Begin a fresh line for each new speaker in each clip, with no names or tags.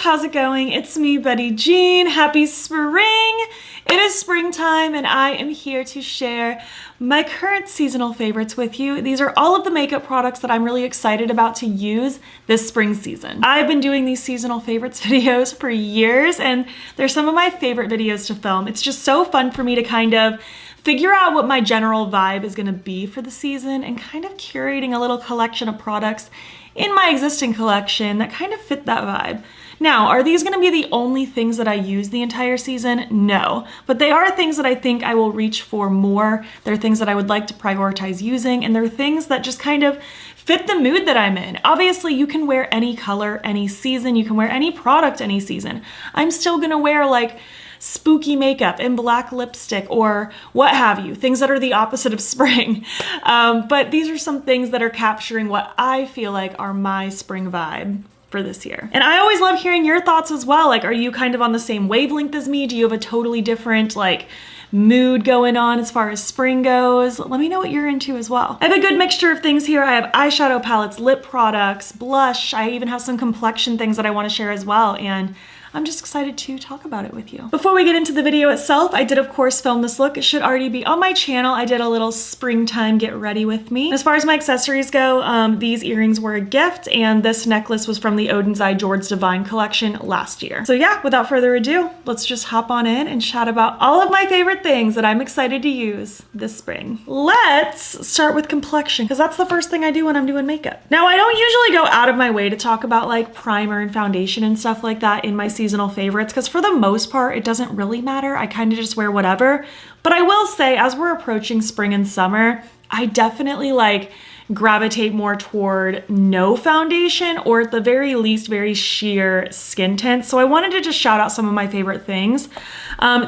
how's it going? It's me, Betty Jean. Happy spring! It is springtime and I am here to share my current seasonal favorites with you. These are all of the makeup products that I'm really excited about to use this spring season. I've been doing these seasonal favorites videos for years and they're some of my favorite videos to film. It's just so fun for me to kind of figure out what my general vibe is gonna be for the season and kind of curating a little collection of products in my existing collection that kind of fit that vibe. Now, are these gonna be the only things that I use the entire season? No, but they are things that I think I will reach for more. They're things that I would like to prioritize using, and they're things that just kind of fit the mood that I'm in. Obviously, you can wear any color, any season. You can wear any product, any season. I'm still gonna wear like spooky makeup and black lipstick or what have you, things that are the opposite of spring. But these are some things that are capturing what I feel like are my spring vibe for this year. And I always love hearing your thoughts as well. Like, are you kind of on the same wavelength as me? Do you have a totally different like mood going on as far as spring goes? Let me know what you're into as well. I have a good mixture of things here. I have eyeshadow palettes, lip products, blush. I even have some complexion things that I want to share as well. And I'm just excited to talk about it with you. Before we get into the video itself, I did of course film this look. It should already be on my channel. I did a little springtime get ready with me. As far as my accessories go, these earrings were a gift and this necklace was from the Oden's Eye George Divine collection last year. So yeah, without further ado, let's just hop on in and chat about all of my favorite things that I'm excited to use this spring. Let's start with complexion because that's the first thing I do when I'm doing makeup. Now, I don't usually go out of my way to talk about like primer and foundation and stuff like that in my seasonal favorites because for the most part it doesn't really matter. I kind of just wear whatever. But I will say, as we're approaching spring and summer, I definitely like gravitate more toward no foundation or at the very least very sheer skin tint. So I wanted to just shout out some of my favorite things.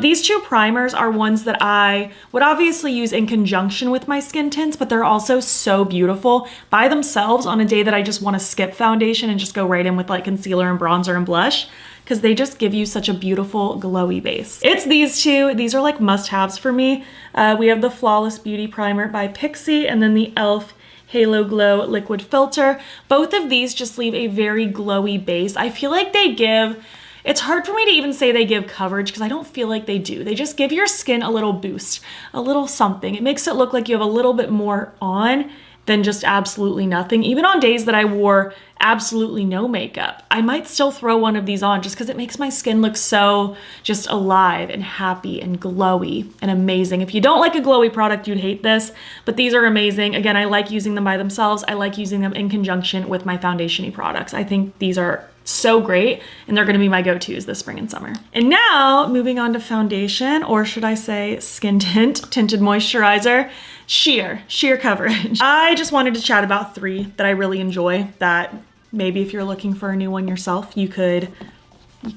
These two primers are ones that I would obviously use in conjunction with my skin tints, but they're also so beautiful by themselves on a day that I just want to skip foundation and just go right in with like concealer and bronzer and blush, because they just give you such a beautiful glowy base. It's these two. These are like must-haves for me. We have the Flawless Beauty Primer by Pixi and then the e.l.f. Halo Glow Liquid Filter. Both of these just leave a very glowy base. I feel like they give, it's hard for me to even say they give coverage because I don't feel like they do. They just give your skin a little boost, a little something. It makes it look like you have a little bit more on than just absolutely nothing. Even on days that I wore absolutely no makeup, I might still throw one of these on just because it makes my skin look so just alive and happy and glowy and amazing. If you don't like a glowy product, you'd hate this, but these are amazing. Again, I like using them by themselves. I like using them in conjunction with my foundation-y products. I think these are so great and they're gonna be my go-tos this spring and summer. And now moving on to foundation, or should I say skin tint, tinted moisturizer, sheer coverage. I just wanted to chat about three that I really enjoy that maybe if you're looking for a new one yourself, you could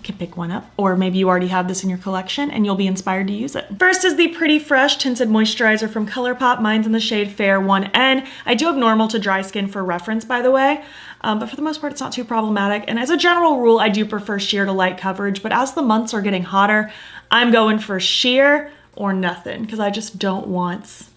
pick one up, or maybe you already have this in your collection and you'll be inspired to use it. First is the Pretty Fresh Tinted Moisturizer from ColourPop. Mine's in the shade Fair 1N. I do have normal to dry skin for reference, by the way, but for the most part, it's not too problematic. And as a general rule, I do prefer sheer to light coverage, but as the months are getting hotter, I'm going for sheer or nothing because I just don't want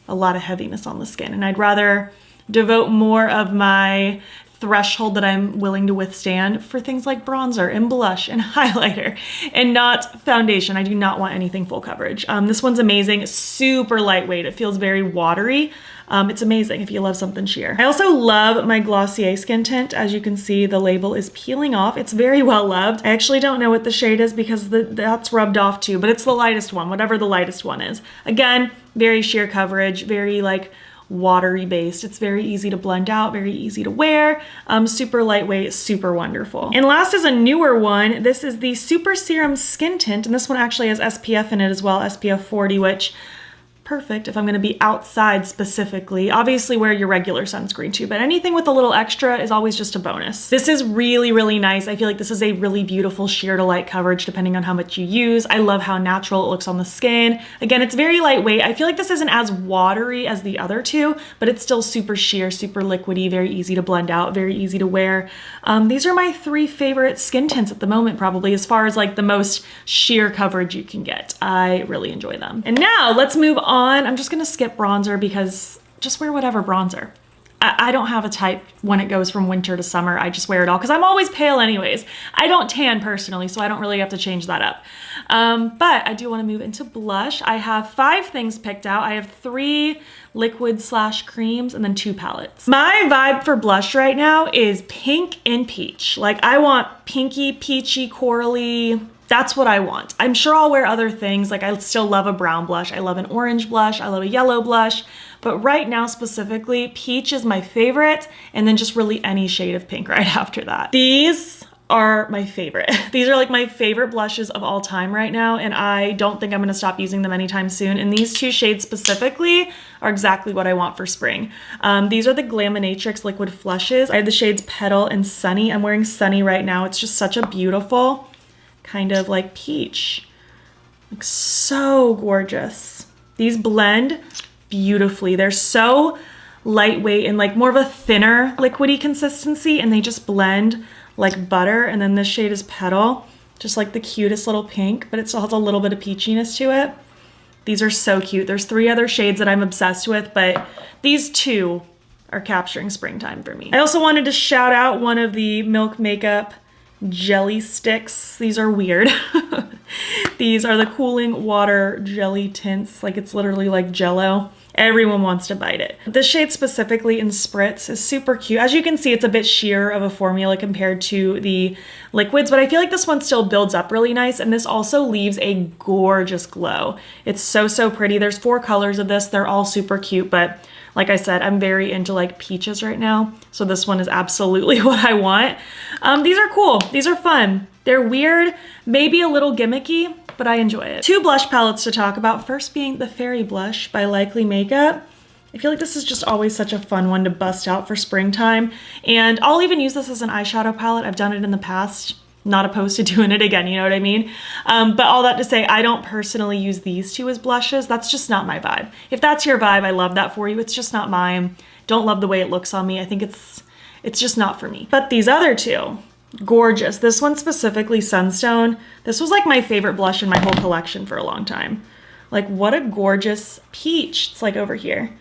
a lot of heaviness on the skin. And I'd rather devote more of my threshold that I'm willing to withstand for things like bronzer and blush and highlighter and not foundation. I do not want anything full coverage. This one's amazing, super lightweight. It feels very watery. It's amazing if you love something sheer. I also love my Glossier skin tint. As you can see, the label is peeling off. It's very well loved. I actually don't know what the shade is because that's rubbed off too, but it's the lightest one, whatever the lightest one is. Again, very sheer coverage, very like watery based. It's very easy to blend out, very easy to wear, super lightweight, super wonderful. And last is a newer one. This is the Super Serum Skin Tint, and this one actually has SPF in it as well, SPF 40, which perfect if I'm going to be outside specifically. Obviously wear your regular sunscreen too, but anything with a little extra is always just a bonus. This is really, really nice. I feel like this is a really beautiful sheer to light coverage depending on how much you use. I love how natural it looks on the skin. Again, it's very lightweight. I feel like this isn't as watery as the other two, but it's still super sheer, super liquidy, very easy to blend out, very easy to wear. These are my three favorite skin tints at the moment, probably as far as like the most sheer coverage you can get. I really enjoy them. And now let's move on. I'm just gonna skip bronzer because just wear whatever bronzer. I don't have a type when it goes from winter to summer. I just wear it all because I'm always pale anyways. I don't tan personally, so I don't really have to change that up. But I do want to move into blush. I have 5 things picked out. I have 3 liquid/creams and then 2 palettes. My vibe for blush right now is pink and peach. Like I want pinky, peachy, corally. That's what I want. I'm sure I'll wear other things. Like I still love a brown blush. I love an orange blush. I love a yellow blush. But right now specifically, peach is my favorite. And then just really any shade of pink right after that. These are my favorite. These are like my favorite blushes of all time right now. And I don't think I'm gonna stop using them anytime soon. And these 2 shades specifically are exactly what I want for spring. These are the Glaminatrix liquid flushes. I have the shades Petal and Sunny. I'm wearing Sunny right now. It's just such a beautiful kind of like peach. Like so gorgeous. These blend beautifully. They're so lightweight and like more of a thinner liquidy consistency, and they just blend like butter. And then this shade is Petal, just like the cutest little pink, but it still has a little bit of peachiness to it. These are so cute. There's 3 other shades that I'm obsessed with, but these 2 are capturing springtime for me. I also wanted to shout out one of the Milk Makeup jelly sticks. These are weird. These are the cooling water jelly tints. Like it's literally like Jello. Everyone wants to bite it. This shade specifically in Spritz is super cute. As you can see, it's a bit sheer of a formula compared to the liquids, but I feel like this one still builds up really nice. And this also leaves a gorgeous glow. It's so, so pretty. There's 4 colors of this. They're all super cute, but like I said, I'm very into like peaches right now. So this one is absolutely what I want. These are cool. These are fun. They're weird, maybe a little gimmicky, but I enjoy it. 2 blush palettes to talk about. First being the Fairy Blush by Likely Makeup. I feel like this is just always such a fun one to bust out for springtime. And I'll even use this as an eyeshadow palette. I've done it in the past. Not opposed to doing it again, you know what I mean? But all that to say, I don't personally use these 2 as blushes. That's just not my vibe. If that's your vibe, I love that for you. It's just not mine. Don't love the way it looks on me. I think it's just not for me. But these other 2, gorgeous. This one specifically, Sunstone. This was like my favorite blush in my whole collection for a long time. Like what a gorgeous peach. It's like over here.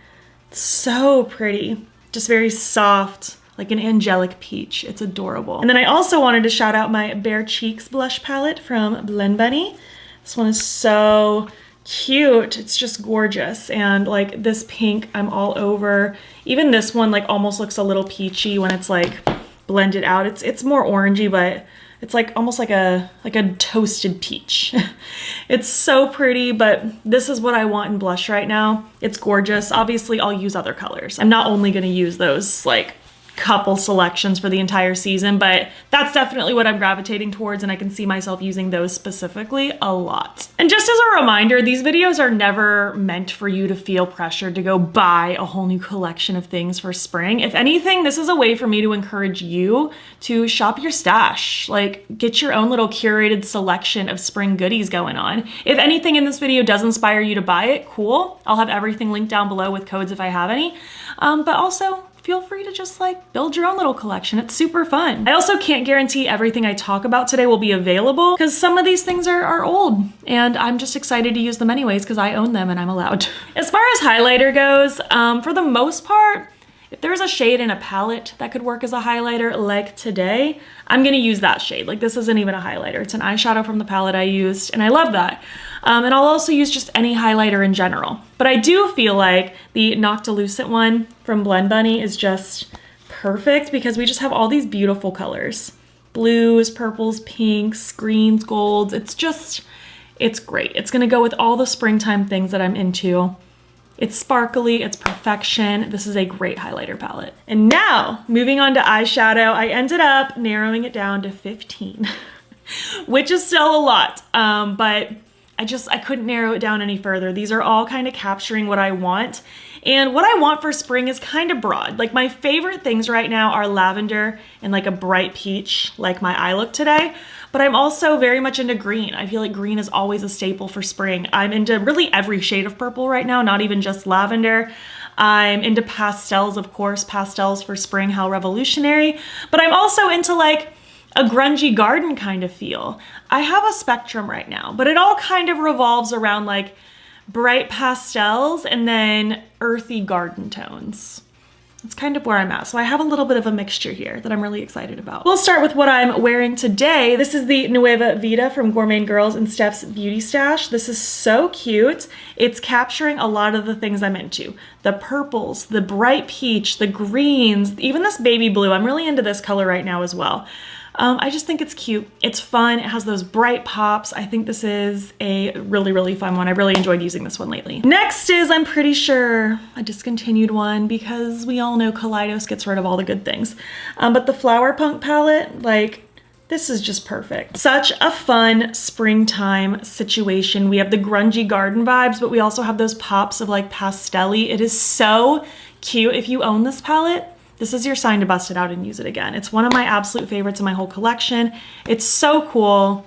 It's so pretty. Just very soft, like an angelic peach. It's adorable. And then I also wanted to shout out my Bare Cheeks blush palette from Blend Bunny. This one is so cute. It's just gorgeous. And like this pink, I'm all over. Even this one like almost looks a little peachy when it's like blended out. It's more orangey, but it's like almost like a toasted peach. It's so pretty, but this is what I want in blush right now. It's gorgeous. Obviously, I'll use other colors. I'm not only gonna use those like couple selections for the entire season, but that's definitely what I'm gravitating towards, and I can see myself using those specifically a lot. And just as a reminder, these videos are never meant for you to feel pressured to go buy a whole new collection of things for spring. If anything, this is a way for me to encourage you to shop your stash, like get your own little curated selection of spring goodies going on. If anything in this video does inspire you to buy it, cool. I'll have everything linked down below with codes if I have any, but also feel free to just like build your own little collection. It's super fun. I also can't guarantee everything I talk about today will be available because some of these things are old, and I'm just excited to use them anyways because I own them and I'm allowed. As far as highlighter goes, for the most part, if there's a shade in a palette that could work as a highlighter like today, I'm gonna use that shade. Like this isn't even a highlighter. It's an eyeshadow from the palette I used, and I love that. And I'll also use just any highlighter in general. But I do feel like the Noctilucent one from Blend Bunny is just perfect because we just have all these beautiful colors. Blues, purples, pinks, greens, golds. It's great. It's gonna go with all the springtime things that I'm into. It's sparkly, it's perfection. This is a great highlighter palette. And now, moving on to eyeshadow, I ended up narrowing it down to 15, which is still a lot, but I couldn't narrow it down any further. These are all kind of capturing what I want. And what I want for spring is kind of broad. Like my favorite things right now are lavender and like a bright peach, like my eye look today. But I'm also very much into green. I feel like green is always a staple for spring. I'm into really every shade of purple right now, not even just lavender. I'm into pastels, of course, pastels for spring, how revolutionary. But I'm also into like a grungy garden kind of feel. I have a spectrum right now, but it all kind of revolves around like bright pastels and then earthy garden tones. It's kind of where I'm at. So I have a little bit of a mixture here that I'm really excited about. We'll start with what I'm wearing today. This is the Nueva Vida from Gourmande Girls and Steph's Beauty Stash. This is so cute. It's capturing a lot of the things I'm into. The purples, the bright peach, the greens, even this baby blue. I'm really into this color right now as well. I just think it's cute. It's fun. It has those bright pops. I think this is a really, really fun one. I really enjoyed using this one lately. Next is, I'm pretty sure, a discontinued one because we all know Kaleidos gets rid of all the good things. But the Flower Punk palette, like, this is just perfect. Such a fun springtime situation. We have the grungy garden vibes, but we also have those pops of like pastel-y. It is so cute. If you own this palette, this is your sign to bust it out and use it again. It's one of my absolute favorites in my whole collection. It's so cool.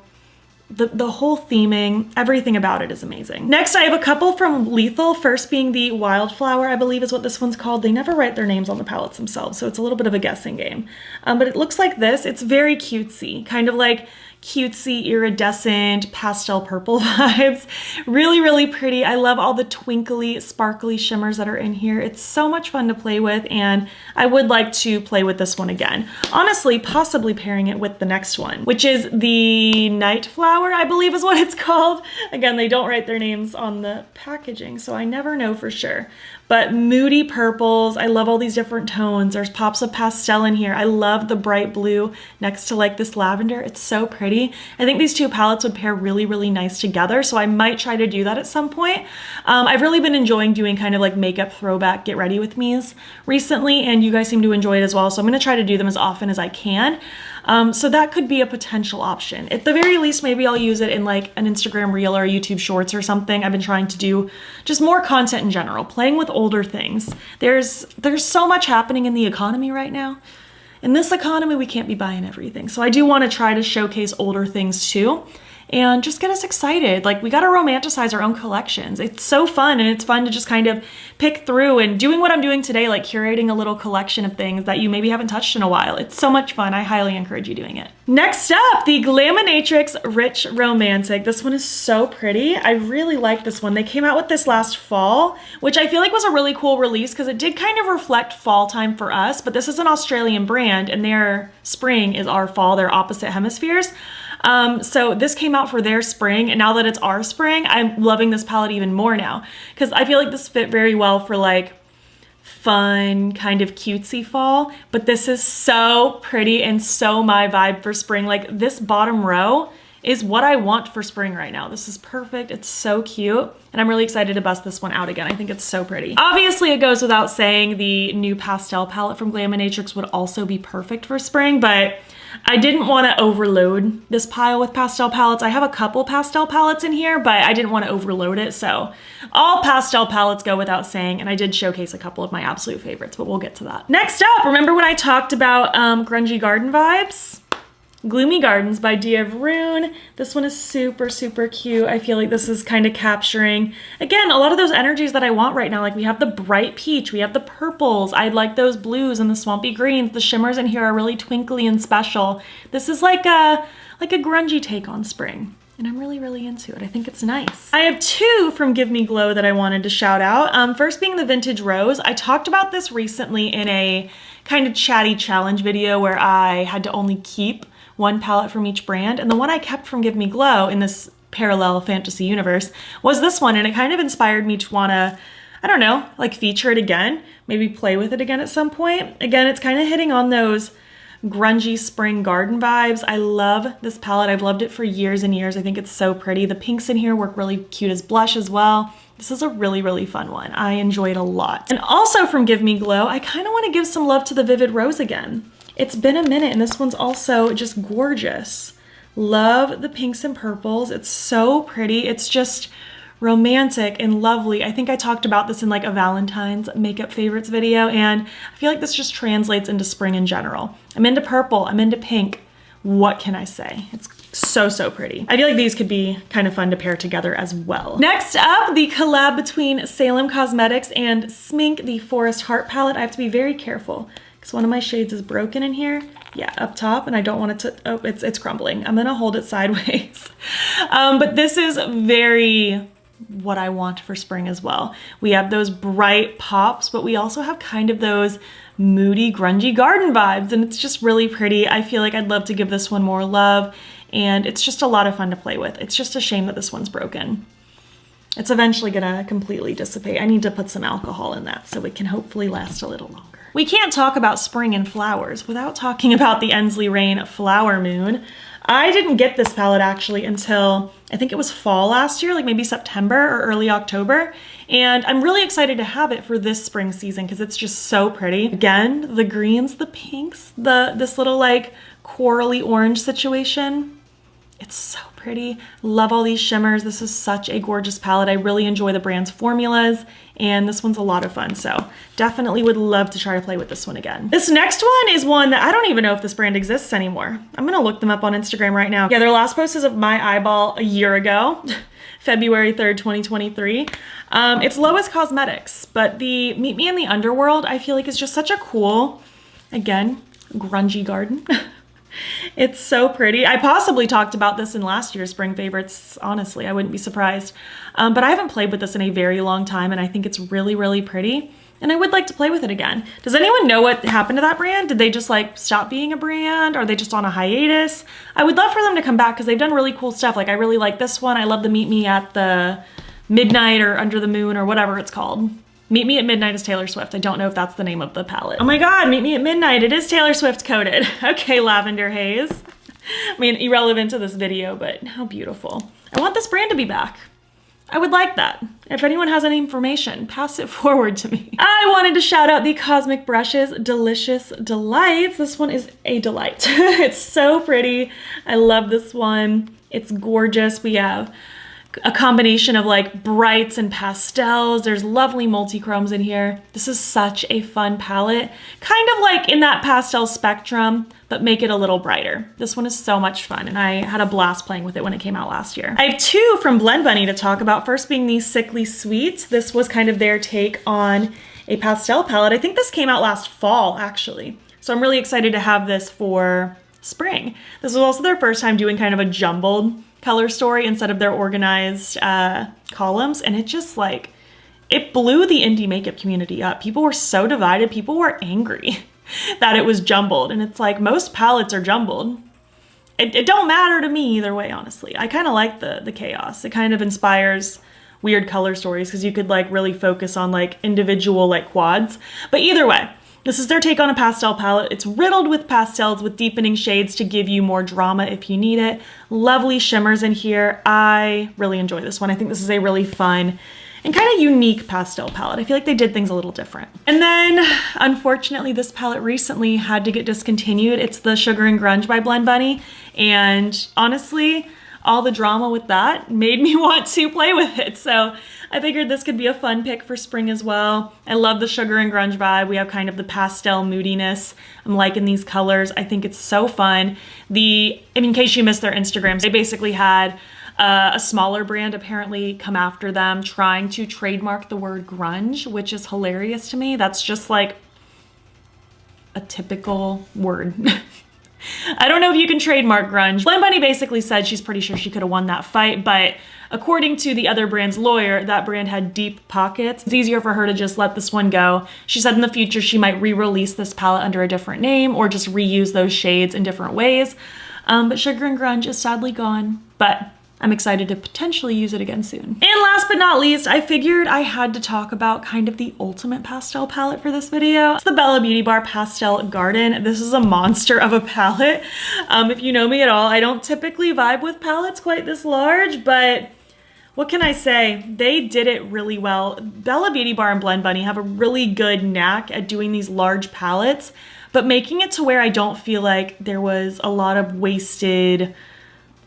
The whole theming, everything about it is amazing. Next, I have a couple from Lethal, first being the Wildflower, I believe is what this one's called. They never write their names on the palettes themselves, so it's a little bit of a guessing game. But it looks like this. It's very cutesy, kind of like cutesy, iridescent, pastel purple vibes. Really, really pretty. I love all the twinkly, sparkly shimmers that are in here. It's so much fun to play with, and I would like to play with this one again. Honestly, possibly pairing it with the next one, which is the Night Flower, I believe is what it's called. Again, they don't write their names on the packaging, so I never know for sure. But moody purples, I love all these different tones. There's pops of pastel in here. I love the bright blue next to like this lavender. It's so pretty. I think these two palettes would pair really, really nice together, so I might try to do that at some point. I've really been enjoying doing kind of like makeup throwback get ready with me's recently, and you guys seem to enjoy it as well, so I'm gonna try to do them as often as I can. So that could be a potential option. At the very least, maybe I'll use it in like an Instagram reel or a YouTube shorts or something. I've been trying to do just more content in general, playing with older things. There's so much happening in the economy right now. In this economy, we can't be buying everything. So I do want to try to showcase older things too, and just get us excited. Like, we got to romanticize our own collections. It's so fun, and it's fun to just kind of pick through and doing what I'm doing today, like curating a little collection of things that you maybe haven't touched in a while. It's so much fun. I highly encourage you doing it. Next up, the Glaminatrix Rich Romantic. This one is so pretty. I really like this one. They came out with this last fall, which I feel like was a really cool release because it did kind of reflect fall time for us, but this is an Australian brand and their spring is our fall. They're opposite hemispheres. So this came out for their spring, and now that it's our spring, I'm loving this palette even more now because I feel like this fit very well for like fun, kind of cutesy fall, but this is so pretty and so my vibe for spring. Like, this bottom row is what I want for spring right now. This is perfect. It's so cute, and I'm really excited to bust this one out again. I think it's so pretty. Obviously, it goes without saying the new pastel palette from Glaminatrix would also be perfect for spring, but I didn't want to overload this pile with pastel palettes. I have a couple pastel palettes in here, but I didn't want to overload it, so all pastel palettes go without saying, and I did showcase a couple of my absolute favorites, but we'll get to that. Next up, remember when I talked about grungy garden vibes? Gloomy Gardens by Dede Signature. This one is super, super cute. I feel like this is kind of capturing, again, a lot of those energies that I want right now. Like, we have the bright peach, we have the purples. I like those blues and the swampy greens. The shimmers in here are really twinkly and special. This is like a grungy take on spring, and I'm really, really into it. I think it's nice. I have two from Give Me Glow that I wanted to shout out. First being the Vintage Rose. I talked about this recently in a kind of chatty challenge video where I had to only keep one palette from each brand, and the one I kept from Give Me Glow in this parallel fantasy universe was this one, and it kind of inspired me to want to, I don't know, like feature it again, maybe play with it again at some point. Again, it's kind of hitting on those grungy spring garden vibes. I love this palette. I've loved it for years and years. I think it's so pretty. The pinks in here work really cute as blush as well. This is a really, really fun one. I enjoy it a lot. And also from Give Me Glow, I kind of want to give some love to the Vivid Rose again. It's been a minute, and this one's also just gorgeous. Love the pinks and purples. It's so pretty. It's just romantic and lovely. I think I talked about this in like a Valentine's makeup favorites video, and I feel like this just translates into spring in general. I'm into purple. I'm into pink. What can I say? It's so, so pretty. I feel like these could be kind of fun to pair together as well. Next up, the collab between Salem Cosmetics and Smink, the Forest Heart palette. I have to be very careful, so one of my shades is broken in here. Yeah, up top, and I don't want it to, oh, it's crumbling. I'm gonna hold it sideways. But this is very what I want for spring as well. We have those bright pops, but we also have kind of those moody, grungy garden vibes, and it's just really pretty. I feel like I'd love to give this one more love, and it's just a lot of fun to play with. It's just a shame that this one's broken. It's eventually gonna completely dissipate. I need to put some alcohol in that so it can hopefully last a little longer. We can't talk about spring and flowers without talking about the Ensley Reign Flower Moon. I didn't get this palette actually until I think it was fall last year, like maybe September or early October. And I'm really excited to have it for this spring season because it's just so pretty. Again, the greens, the pinks, this little like corally orange situation. It's so pretty. Love all these shimmers. This is such a gorgeous palette. I really enjoy the brand's formulas, and this one's a lot of fun. So definitely would love to try to play with this one again. This next one is one that I don't even know if this brand exists anymore. I'm gonna look them up on Instagram right now. Yeah, their last post is of my eyeball a year ago, February 3rd, 2023. It's Lois Cosmetics, but the Meet Me in the Underworld, I feel like is just such a cool, again, grungy garden. It's so pretty. I possibly talked about this in last year's spring favorites, honestly, I wouldn't be surprised. But I haven't played with this in a very long time, and I think it's really, really pretty. And I would like to play with it again. Does anyone know what happened to that brand? Did they just like stop being a brand? Are they just on a hiatus? I would love for them to come back because they've done really cool stuff. Like I really like this one. I love the Meet Me at the Midnight or Under the Moon or whatever it's called. Meet Me at Midnight is Taylor Swift. I don't know if that's the name of the palette. Oh my God, Meet Me at Midnight. It is Taylor Swift coded. Okay, Lavender Haze. I mean, irrelevant to this video, but how beautiful. I want this brand to be back. I would like that. If anyone has any information, pass it forward to me. I wanted to shout out the Cosmic Brushes Delicious Delights. This one is a delight. It's so pretty. I love this one. It's gorgeous. We have a combination of like brights and pastels. There's lovely multi-chromes in here. This is such a fun palette. Kind of like in that pastel spectrum, but make it a little brighter. This one is so much fun, and I had a blast playing with it when it came out last year. I have two from Blend Bunny to talk about. First being the Sickly Sweet. This was kind of their take on a pastel palette. I think this came out last fall, actually. So I'm really excited to have this for spring. This was also their first time doing kind of a jumbled color story instead of their organized columns, and it just like, it blew the indie makeup community up. People were so divided. People were angry that it was jumbled, and it's like most palettes are jumbled. It don't matter to me either way, honestly. I kind of like the chaos. It kind of inspires weird color stories because you could like really focus on like individual like quads. But either way, this is their take on a pastel palette. It's riddled with pastels with deepening shades to give you more drama if you need it. Lovely shimmers in here. I really enjoy this one. I think this is a really fun and kind of unique pastel palette. I feel like they did things a little different. And then, unfortunately, this palette recently had to get discontinued. It's the Sugar and Grunge by Blend Bunny. And honestly, all the drama with that made me want to play with it. So I figured this could be a fun pick for spring as well. I love the Sugar and Grunge vibe. We have kind of the pastel moodiness. I'm liking these colors. I think it's so fun. In case you missed their Instagrams, they basically had a smaller brand apparently come after them trying to trademark the word grunge, which is hilarious to me. That's just like a typical word. I don't know if you can trademark grunge. Blend Bunny basically said she's pretty sure she could have won that fight, but according to the other brand's lawyer, that brand had deep pockets. It's easier for her to just let this one go. She said in the future she might re-release this palette under a different name or just reuse those shades in different ways. But Sugar and Grunge is sadly gone, but I'm excited to potentially use it again soon. And last but not least, I figured I had to talk about kind of the ultimate pastel palette for this video. It's the Beaute Bar Pastel Garden. This is a monster of a palette. If you know me at all, I don't typically vibe with palettes quite this large, but what can I say? They did it really well. Beaute Bar and Blend Bunny have a really good knack at doing these large palettes, but making it to where I don't feel like there was a lot of wasted,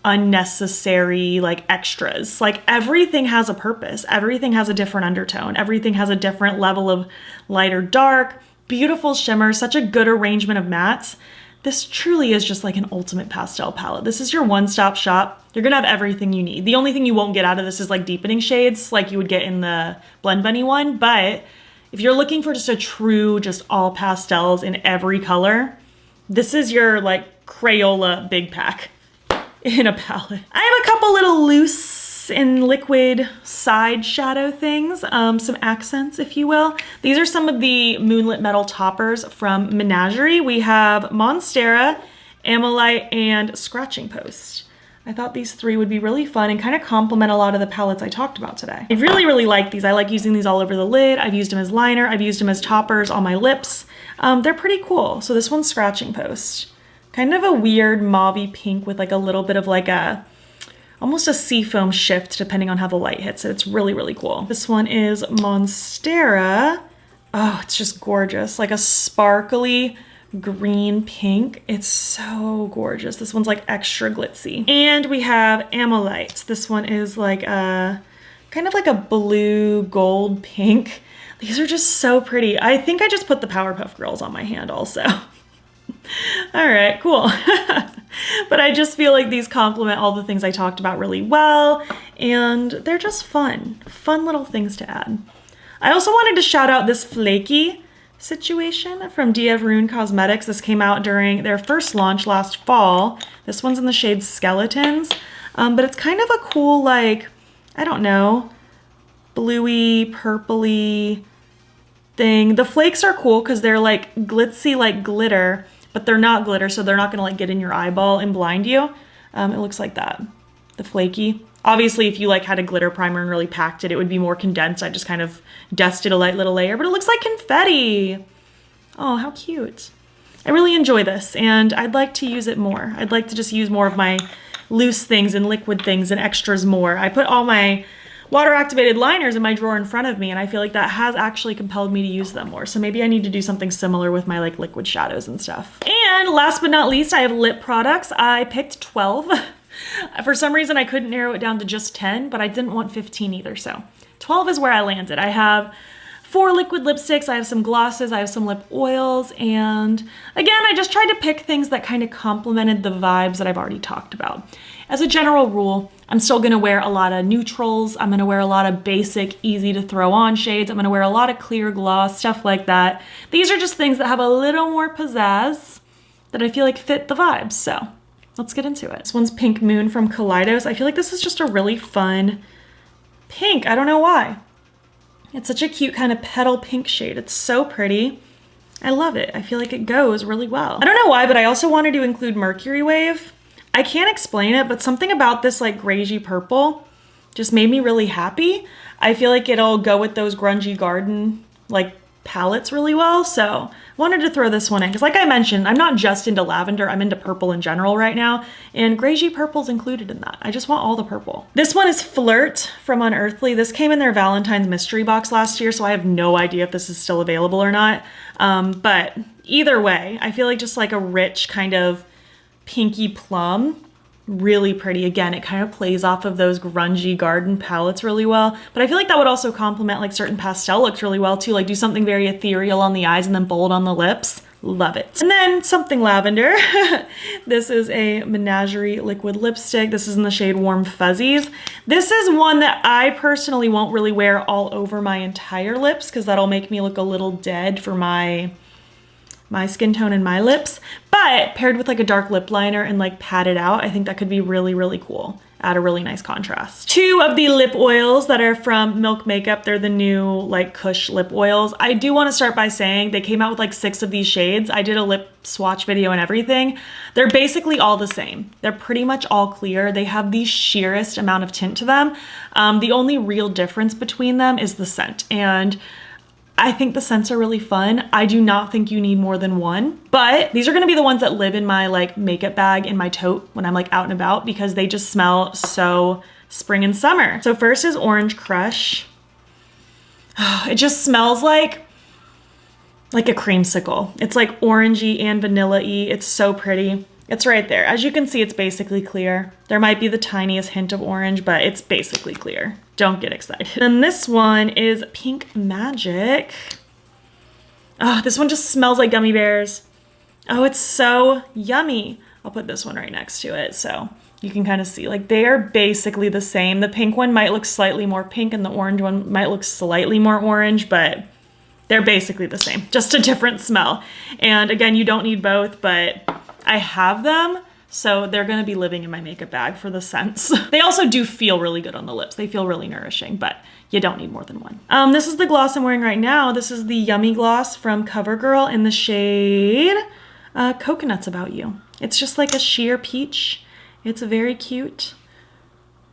unnecessary like extras. Like everything has a purpose. Everything has a different undertone. Everything has a different level of light or dark, beautiful shimmer, such a good arrangement of mattes. This truly is just like an ultimate pastel palette. This is your one-stop shop. You're gonna have everything you need. The only thing you won't get out of this is like deepening shades like you would get in the Blend Bunny one, but if you're looking for just a true, just all pastels in every color, this is your like Crayola big pack in a palette. I have a couple little loose and liquid side shadow things, some accents, if you will. These are some of the Moonlit Metal toppers from Menagerie. We have Monstera, Amylite, and Scratching Post. I thought these three would be really fun and kind of complement a lot of the palettes I talked about today. I really, really like these. I like using these all over the lid. I've used them as liner. I've used them as toppers on my lips. They're pretty cool. So this one's Scratching Post. Kind of a weird mauvey pink with like a little bit of like almost a seafoam shift depending on how the light hits it. It's really, really cool. This one is Monstera. Oh, it's just gorgeous. Like a sparkly green pink. It's so gorgeous. This one's like extra glitzy. And we have Amylite. This one is like a kind of like a blue gold pink. These are just so pretty. I think I just put the Powerpuff Girls on my hand also. All right, cool. But I just feel like these complement all the things I talked about really well, and they're just fun little things to add. I also wanted to shout out this flaky situation from Dede Cosmetics. This came out during their first launch last fall. This one's in the shade Skeletons, but it's kind of a cool, like, I don't know, bluey, purpley thing. The flakes are cool because they're like glitzy, like glitter, but they're not glitter, so they're not gonna like get in your eyeball and blind you. It looks like that, the flaky. Obviously, if you like had a glitter primer and really packed it, it would be more condensed. I just kind of dusted a light little layer, but it looks like confetti. Oh, how cute. I really enjoy this, and I'd like to use it more. I'd like to just use more of my loose things and liquid things and extras more. I put all my water-activated liners in my drawer in front of me, and I feel like that has actually compelled me to use them more. So maybe I need to do something similar with my like liquid shadows and stuff. And last but not least, I have lip products. I picked 12. For some reason, I couldn't narrow it down to just 10, but I didn't want 15 either, so 12 is where I landed. I have 4 liquid lipsticks, I have some glosses, I have some lip oils, and again, I just tried to pick things that kind of complemented the vibes that I've already talked about. As a general rule, I'm still gonna wear a lot of neutrals, I'm gonna wear a lot of basic, easy to throw on shades, I'm gonna wear a lot of clear gloss, stuff like that. These are just things that have a little more pizzazz that I feel like fit the vibes, so let's get into it. This one's Pink Moon from Kaleidos. I feel like this is just a really fun pink. I don't know why. It's such a cute kind of petal pink shade. It's so pretty. I love it. I feel like it goes really well. I don't know why, but I also wanted to include Mercury Wave. I can't explain it, but something about this like gragey purple just made me really happy. I feel like it'll go with those grungy garden like palettes really well, so wanted to throw this one in because like I mentioned, I'm not just into lavender, I'm into purple in general right now, and gragey purple's included in that. I just want all the purple. This one is Flirt from Unearthly. This came in their Valentine's mystery box last year, so I have no idea if this is still available or not, but either way, I feel like just like a rich kind of pinky plum. Really pretty. Again, it kind of plays off of those grungy garden palettes really well, but I feel like that would also complement like certain pastel looks really well too, like do something very ethereal on the eyes and then bold on the lips. Love it. And then something lavender. This is a Menagerie liquid lipstick. This is in the shade Warm Fuzzies. This is one that I personally won't really wear all over my entire lips because that'll make me look a little dead for my skin tone and my lips, but paired with like a dark lip liner and like pat it out, I think that could be really, really cool. Add a really nice contrast. 2 of the lip oils that are from Milk Makeup. They're the new like Kush lip oils. I do want to start by saying they came out with like 6 of these shades. I did a lip swatch video and everything. They're basically all the same. They're pretty much all clear. They have the sheerest amount of tint to them. The only real difference between them is the scent, and I think the scents are really fun. I do not think you need more than one, but these are gonna be the ones that live in my like makeup bag in my tote when I'm like out and about because they just smell so spring and summer. So first is Orange Crush. It just smells like a creamsicle. It's like orangey and vanilla-y. It's so pretty. It's right there. As you can see, it's basically clear. There might be the tiniest hint of orange, but it's basically clear. Don't get excited. Then this one is Pink Magic. Oh, this one just smells like gummy bears. Oh, it's so yummy. I'll put this one right next to it so you can kind of see. Like they are basically the same. The pink one might look slightly more pink and the orange one might look slightly more orange, but they're basically the same, just a different smell. And again, you don't need both, but I have them So they're gonna be living in my makeup bag for the scents. They also do feel really good on the lips. They feel really nourishing, but you don't need more than one. This is the gloss I'm wearing right now. This is the Yummy Gloss from CoverGirl in the shade Coconut's About You. It's just like a sheer peach. It's very cute.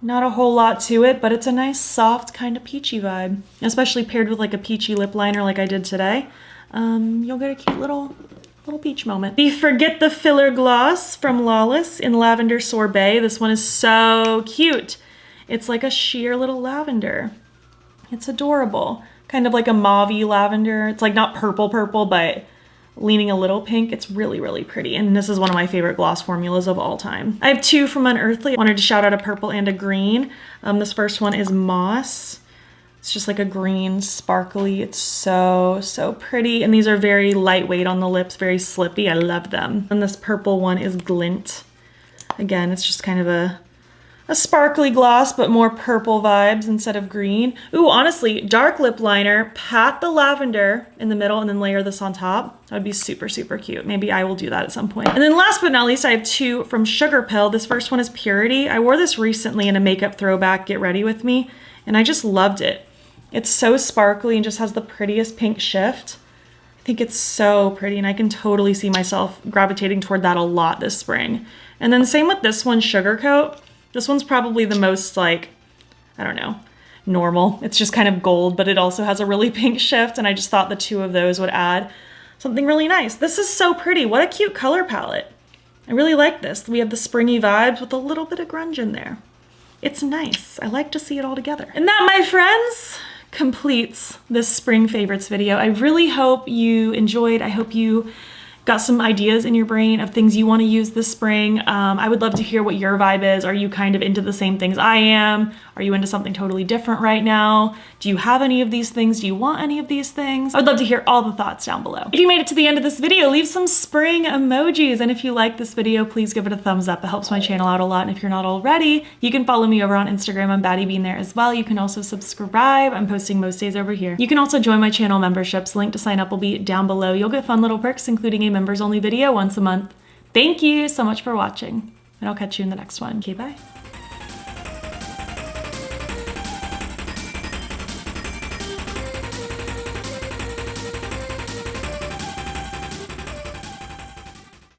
Not a whole lot to it, but it's a nice soft kind of peachy vibe, especially paired with like a peachy lip liner like I did today. You'll get a cute little peach moment. The Forget the Filler Gloss from Lawless in Lavender Sorbet. This one is so cute. It's like a sheer little lavender. It's adorable. Kind of like a mauve-y lavender. It's like not purple, but leaning a little pink. It's really, really pretty. And this is one of my favorite gloss formulas of all time. I have two from Unearthly. I wanted to shout out a purple and a green. This first one is Moss. It's just like a green, sparkly. It's so, so pretty. And these are very lightweight on the lips, very slippy. I love them. And this purple one is Glint. Again, it's just kind of a sparkly gloss, but more purple vibes instead of green. Ooh, honestly, dark lip liner, pat the lavender in the middle and then layer this on top. That would be super, super cute. Maybe I will do that at some point. And then last but not least, I have two from Sugar Pill. This first one is Purity. I wore this recently in a makeup throwback, Get Ready With Me, and I just loved it. It's so sparkly and just has the prettiest pink shift. I think it's so pretty and I can totally see myself gravitating toward that a lot this spring. And then same with this one, Sugar Coat. This one's probably the most like, I don't know, normal. It's just kind of gold, but it also has a really pink shift, and I just thought the two of those would add something really nice. This is so pretty. What a cute color palette. I really like this. We have the springy vibes with a little bit of grunge in there. It's nice. I like to see it all together. And that, my friends, completes this spring favorites video. I really hope you enjoyed. I hope you got some ideas in your brain of things you want to use this spring. I would love to hear what your vibe is. Are you kind of into the same things I am? Are you into something totally different right now? Do you have any of these things? Do you want any of these things? I would love to hear all the thoughts down below. If you made it to the end of this video, leave some spring emojis. And if you like this video, please give it a thumbs up. It helps my channel out a lot. And if you're not already, you can follow me over on Instagram. I'm BATTYBEAN there as well. You can also subscribe. I'm posting most days over here. You can also join my channel memberships. Link to sign up will be down below. You'll get fun little perks, including a members only video once a month. Thank you so much for watching, and I'll catch you in the next one. Okay, bye.